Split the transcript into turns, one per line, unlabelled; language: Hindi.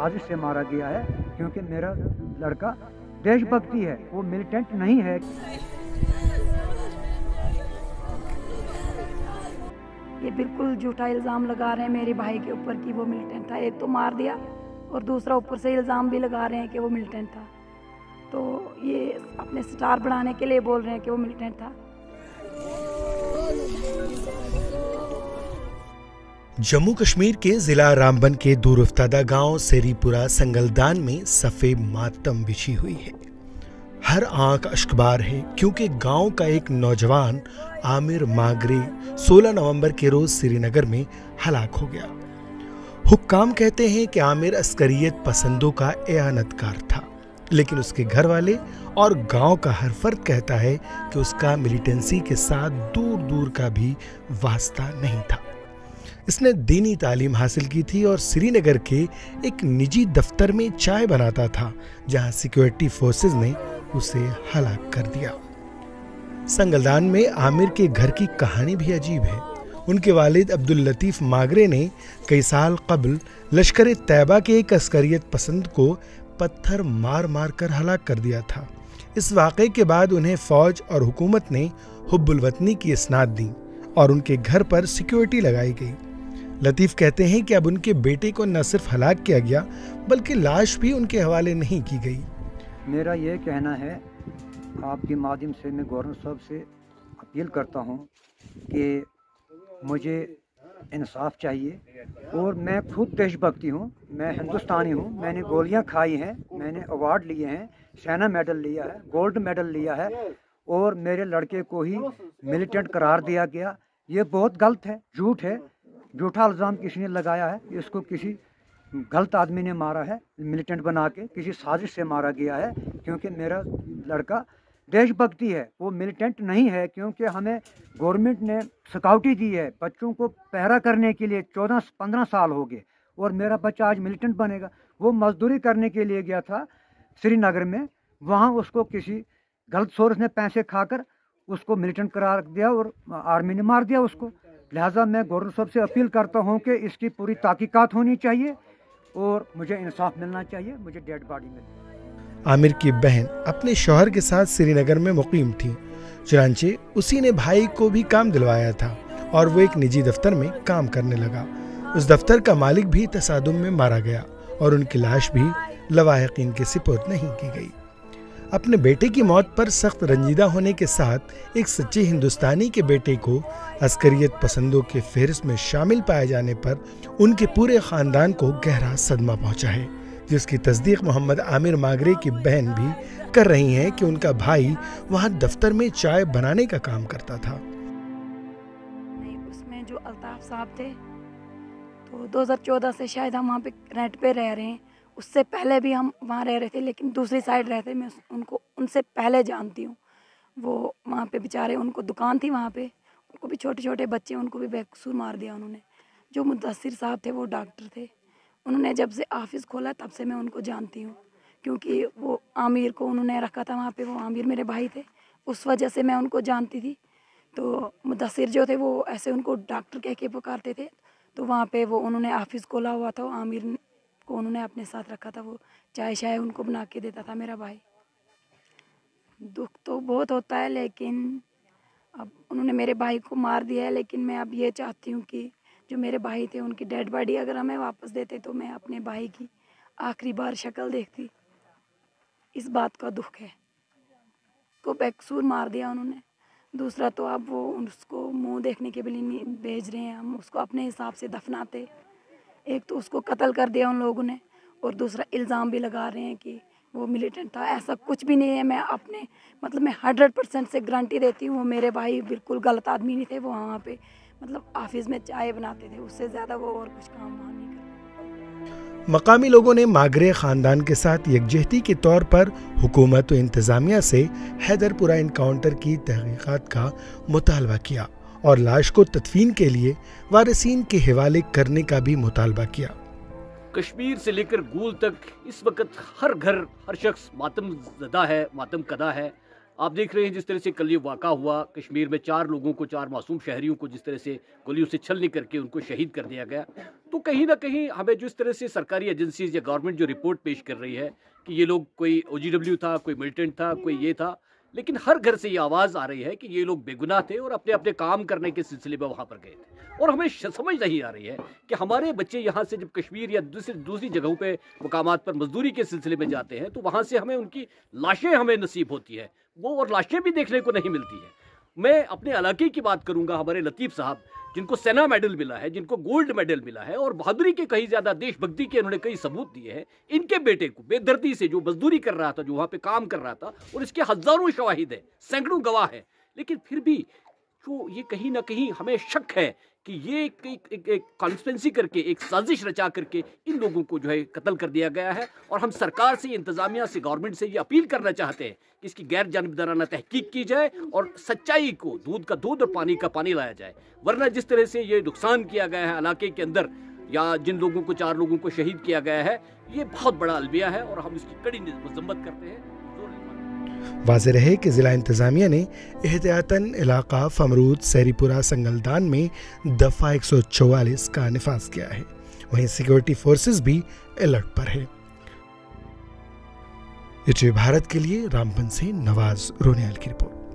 साजिश से मारा गया है, क्योंकि मेरा लड़का देशभक्ति है, वो मिलिटेंट नहीं है।
ये बिल्कुल झूठा इल्ज़ाम लगा रहे हैं मेरे भाई के ऊपर कि वो मिलिटेंट था। एक तो मार दिया और दूसरा ऊपर से इल्ज़ाम भी लगा रहे हैं कि वो मिलिटेंट था। तो ये अपने स्टार बढ़ाने के लिए बोल रहे हैं कि वो मिलिटेंट था।
जम्मू कश्मीर के जिला रामबन के दूरअफ्तादा गांव सेरीपुरा संगलदान में सफ़े मातम बिछी हुई है। हर आंख अश्कबार है, क्योंकि गांव का एक नौजवान आमिर मागरे 16 नवंबर के रोज श्रीनगर में हलाक हो गया। हुक्काम कहते हैं कि आमिर अस्करियत पसंदों का एआनतकार था, लेकिन उसके घर वाले और गांव का हर फर्द कहता है कि उसका मिलिटेंसी के साथ दूर दूर का भी वास्ता नहीं था। इसने दीनी तालीम हासिल की थी और श्रीनगर के एक निजी दफ्तर में चाय बनाता था, जहां सिक्योरिटी फोर्सेस ने उसे हलाक कर दिया। संगलदान में आमिर के घर की कहानी भी अजीब है। उनके वालिद अब्दुल लतीफ मागरे ने कई साल कबल लश्कर तैयबा के एक अस्करियत पसंद को पत्थर मार मार कर हलाक कर दिया था। इस वाक़े के बाद उन्हें फौज और हुकूमत ने हुब्बुल वतनी की इसनाद दी और उनके घर पर सिक्योरिटी लगाई गई। लतीफ़ कहते हैं कि अब उनके बेटे को न सिर्फ हलाक किया गया, बल्कि लाश भी उनके हवाले नहीं की गई।
मेरा ये कहना है, आपके माध्यम से मैं गवर्नर साहब से अपील करता हूँ कि मुझे इंसाफ चाहिए। और मैं खुद देशभक्ति हूँ, मैं हिंदुस्तानी हूँ, मैंने गोलियाँ खाई हैं, मैंने अवार्ड लिए हैं, सेना मेडल लिया है, गोल्ड मेडल लिया है, और मेरे लड़के को ही मिलिटेंट करार दिया गया। ये बहुत गलत है, झूठ है, झूठा इल्ज़ाम किसी ने लगाया है। इसको किसी गलत आदमी ने मारा है, मिलिटेंट बना के किसी साजिश से मारा गया है, क्योंकि मेरा लड़का देशभक्ति है, वो मिलिटेंट नहीं है। क्योंकि हमें गवर्नमेंट ने सिक्योरिटी दी है बच्चों को पहरा करने के लिए, 14-15 साल हो गए, और मेरा बच्चा आज मिलिटेंट बनेगा। वो मजदूरी करने के लिए गया था श्रीनगर में, वहाँ उसको किसी गलत सोर्स ने पैसे खाकर उसको मिलिटेंट करार दिया और आर्मी ने मार दिया उसको। लिहाजा मैं गवर्नर साहब से अपील करता हूँ कि इसकी पूरी तहकीकात होनी चाहिए और मुझे इंसाफ मिलना चाहिए, मुझे डेड बॉडी मिले।
आमिर की बहन अपने शौहर के साथ श्रीनगर में मुकीम थी, चुनांचे उसी ने भाई को भी काम दिलवाया था और वो एक निजी दफ्तर में काम करने लगा। उस दफ्तर का मालिक भी तसादुम में मारा गया और उनकी लाश भी लवाहिकीन के सिपुर्द नहीं की गई। अपने बेटे की मौत पर सख्त रंजीदा होने के साथ एक सच्चे हिंदुस्तानी के बेटे को अस्करियत पसंदों के फहरिस्त में शामिल पाए जाने पर उनके पूरे खानदान को गहरा सदमा पहुंचा है, जिसकी तस्दीक मोहम्मद आमिर मागरे की बहन भी कर रही हैं कि उनका भाई वहां दफ्तर में चाय बनाने का काम करता था।
नहीं, उसमें जो अल्ताफ साहब थे, तो 2014 से शायद हम वहाँ पे रेंट पे रह रहे हैं। उससे पहले भी हम वहाँ रह रहे थे, लेकिन दूसरी साइड रहते। मैं उनको उनसे पहले जानती हूँ। वो वहाँ पे बेचारे, उनको दुकान थी वहाँ पे, उनको भी छोटे छोटे बच्चे, उनको भी बेकसूर मार दिया उन्होंने। जो मुद्दस्सिर साहब थे वो डॉक्टर थे, उन्होंने जब से ऑफिस खोला तब से मैं उनको जानती हूँ, क्योंकि वो आमिर को उन्होंने रखा था वहाँ पे। वो आमिर मेरे भाई थे, उस वजह से मैं उनको जानती थी। तो मुद्दस्सिर जो थे वो ऐसे उनको डॉक्टर कह के पुकारते थे। तो वहाँ पे वो उन्होंने ऑफिस खोला हुआ था, आमिर को उन्होंने अपने साथ रखा था। वो चाय शाय उनको बना के देता था मेरा भाई। दुख तो बहुत होता है, लेकिन अब उन्होंने मेरे भाई को मार दिया है। लेकिन मैं अब ये चाहती हूँ कि जो मेरे भाई थे उनकी डेड बॉडी अगर हमें वापस देते तो मैं अपने भाई की आखिरी बार शक्ल देखती। इस बात का दुख है, को बेकसूर मार दिया उन्होंने। दूसरा तो अब वो उसको मुंह देखने के लिए नहीं भेज रहे हैं, हम उसको अपने हिसाब से दफनाते। एक तो उसको कत्ल कर दिया उन लोगों ने, और दूसरा इल्ज़ाम भी लगा रहे हैं कि वो मिलिटेंट था। ऐसा कुछ भी नहीं है। मैं अपने मैं 100% से गारंटी देती हूँ, मेरे भाई बिल्कुल गलत आदमी नहीं थे। वो वहाँ पे ऑफिस में चाय बनाते थे, उससे ज़्यादा वो और कुछ काम वहाँ नहीं करते।
मकामी लोगों ने मागरे खानदान के साथ यकजहती के तौर पर हुकूमत व इंतज़ामिया से हैदरपुरा इनकाउंटर की तहकीकात का मुतालबा किया और लाश को तदफीन के लिए वारिसीन के हवाले करने का भी मुतालबा किया।
कश्मीर से लेकर गूल तक इस वक्त हर घर, हर शख्स मातम ज़दा है, मातम कदा है। आप देख रहे हैं जिस तरह से कल ये वाक़ा हुआ कश्मीर में, 4 लोगों को, 4 मासूम शहरियों को जिस तरह से गोलियों से छलनी करके उनको शहीद कर दिया गया। तो कहीं ना कहीं हमें जिस तरह से सरकारी एजेंसीज या गवर्नमेंट जो रिपोर्ट पेश कर रही है कि ये लोग कोई OGW था, कोई मिलिटेंट था, कोई ये था, लेकिन हर घर से ये आवाज़ आ रही है कि ये लोग बेगुनाह थे और अपने अपने काम करने के सिलसिले में वहाँ पर गए थे। और हमें समझ नहीं आ रही है कि हमारे बच्चे यहाँ से जब कश्मीर या दूसरी जगहों पे मुकामात पर मजदूरी के सिलसिले में जाते हैं तो वहाँ से हमें उनकी लाशें हमें नसीब होती है, वो और लाशें भी देखने को नहीं मिलती है। मैं अपने इलाके की बात करूँगा, हमारे लतीफ़ साहब जिनको सेना मेडल मिला है, जिनको गोल्ड मेडल मिला है और बहादुरी के कहीं ज़्यादा देशभक्ति के उन्होंने कई सबूत दिए हैं, इनके बेटे को बेदर्दी से जो मजदूरी कर रहा था, जो वहाँ पे काम कर रहा था, और इसके हज़ारों शवाहिद है, सैकड़ों गवाह हैं, लेकिन फिर भी जो ये कहीं ना कहीं हमें शक है कि ये एक कॉन्स्पिरेसी करके, एक साजिश रचा करके इन लोगों को जो है कत्ल कर दिया गया है। और हम सरकार से, इंतज़ामिया से, गवर्नमेंट से ये अपील करना चाहते हैं कि इसकी गैर जानिबदाराना तहकीक की जाए और सच्चाई को, दूध का दूध और पानी का पानी लाया जाए। वरना जिस तरह से ये नुकसान किया गया है इलाके के अंदर, या जिन लोगों को, 4 लोगों को शहीद किया गया है, ये बहुत बड़ा अलविया है और हम इसकी कड़ी मजम्मत करते हैं।
वाज़ेह रहे कि ज़िला इंतज़ामिया ने एहतियातन इलाका फमरूद सेरीपुरा संगलदान में दफ़ा 144 का निफाज किया है। वहीं सिक्योरिटी फोर्सेस भी अलर्ट पर है। ये भारत के लिए रामबन से नवाज रोनियाल की रिपोर्ट।